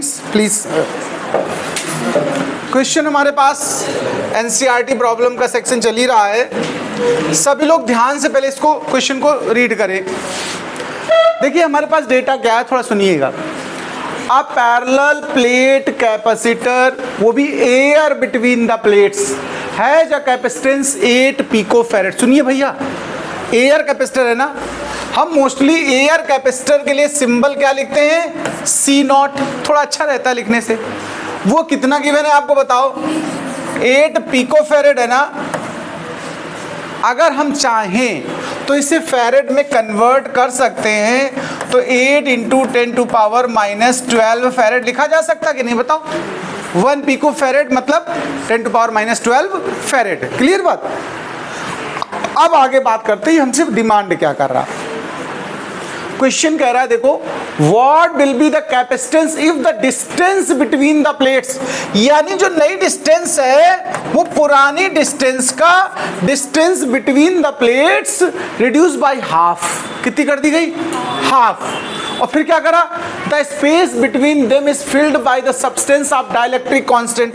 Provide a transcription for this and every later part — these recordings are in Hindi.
प्लीज क्वेश्चन हमारे पास एनसीईआरटी प्रॉब्लम का सेक्शन चल ही रहा है। सभी लोग ध्यान से पहले इसको क्वेश्चन को रीड करें। देखिए हमारे पास डेटा क्या है, थोड़ा सुनिएगा। अ पैरेलल प्लेट कैपेसिटर, वो भी air between the plates, has a capacitance 8 picofarad. सुनिए भैया, एयर कैपेसिटर है ना, हम मोस्टली एयर कैपेसिटर के लिए सिंबल क्या लिखते हैं, सी नॉट, थोड़ा अच्छा रहता है लिखने से। वो कितना गिवन है आपको बताओ, 8 पिकोफैरेड है ना। अगर हम चाहें तो इसे फैरेड में कन्वर्ट कर सकते हैं, तो 8 × 10⁻⁻12 फैरेड लिखा जा सकता कि नहीं बताओ। 1 पिकोफैरेड मतलब 10⁻⁻12 फैरेड। क्लियर बात। अब आगे बात करते हैं हमसे डिमांड क्या कर रहा। क्वेश्चन कह रहा है देखो, what will be the capacitance if the distance between the plates, यानी जो नई डिस्टेंस है वो पुरानी डिस्टेंस का distance between the plates reduce by half. कितनी कर दी गई, हाफ। और फिर क्या करा, the space between them is filled by the substance of dielectric constant.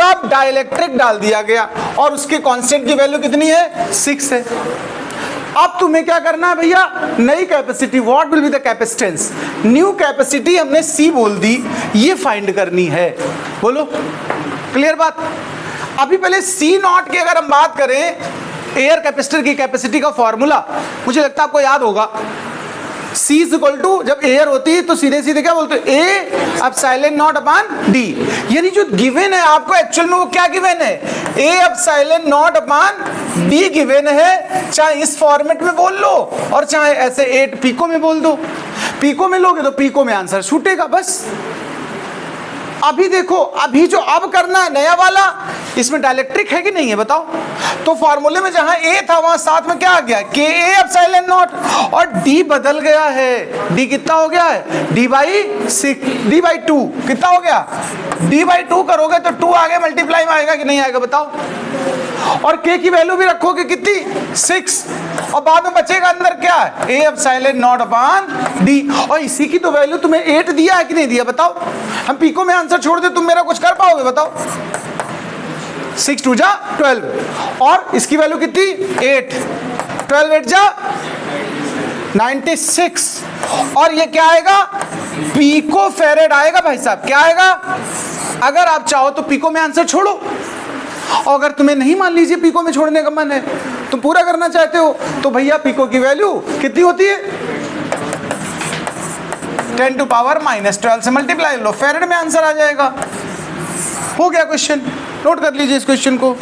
तब डाइलेक्ट्रिक डाल दिया गया और उसके कांस्टेंट की वैल्यू कितनी है, 6 है। अब तुम्हें क्या करना है भैया, नई capacity, what will be the capacitance, new capacity हमने सी बोल दी, ये फाइंड करनी है। बोलो क्लियर बात। अभी पहले सी नॉट की अगर हम बात करें, एयर कैपेसिटर की कैपेसिटी का फॉर्मूला मुझे लगता है आपको याद होगा। C इज इक्वल टू, जब एयर होती है तो सीधे सीधे क्या बोलते हैं, A epsilon not upon D। यानी जो गिवन है आपको एक्चुअल में वो क्या गिवन है, A epsilon not upon D given है। चाहे इस फॉर्मेट में बोल लो और चाहे ऐसे 8 पिको में बोल दो। पिको में लोगे तो पिको में आंसर छूटेगा बस। अभी देखो, अभी जो अब करना है नया वाला, इसमें डाइलेक्ट्रिक है कि नहीं है बताओ। तो फॉर्मूले में जहां A था वहां साथ में क्या आ गया, Ka एप्सिलॉन नॉट, और D बदल गया है। D कितना हो गया है, D/2 कितना हो गया, D/2 करोगे तो 2 आगे मल्टीप्लाई में आएगा कि नहीं आएगा बताओ। और K की वैल्यू भी रखोगे कितनी, 6, और बाद में बचेगा अंदर क्या, A epsilon not upon D। और इसी की तो वैल्यू तुम्हें 8 दिया है कि नहीं दिया बताओ। हम पिको में आंसर छोड़ दे, तुम मेरा कुछ कर पाओगे बताओ। 6 × 2 = 12, और इसकी वैल्यू कितनी, 8, 12 8 जा 96, और ये क्या आएगा, पिको फैरेड आएगा भाई साहब। क्या आएगा, अगर आप चाहो तो पिको में आंसर छोड़ो, और अगर तुम्हें नहीं मान लीजिए पिको में छोड़ने का मन है, तुम पूरा करना चाहते हो, तो भैया पिको की वैल्यू कितनी होती है, 10⁻⁻12 से मल्टीप्लाई लो, फैरेड में आंसर आ जाएगा। हो गया क्वेश्चन, नोट कर लीजिए इस क्वेश्चन को।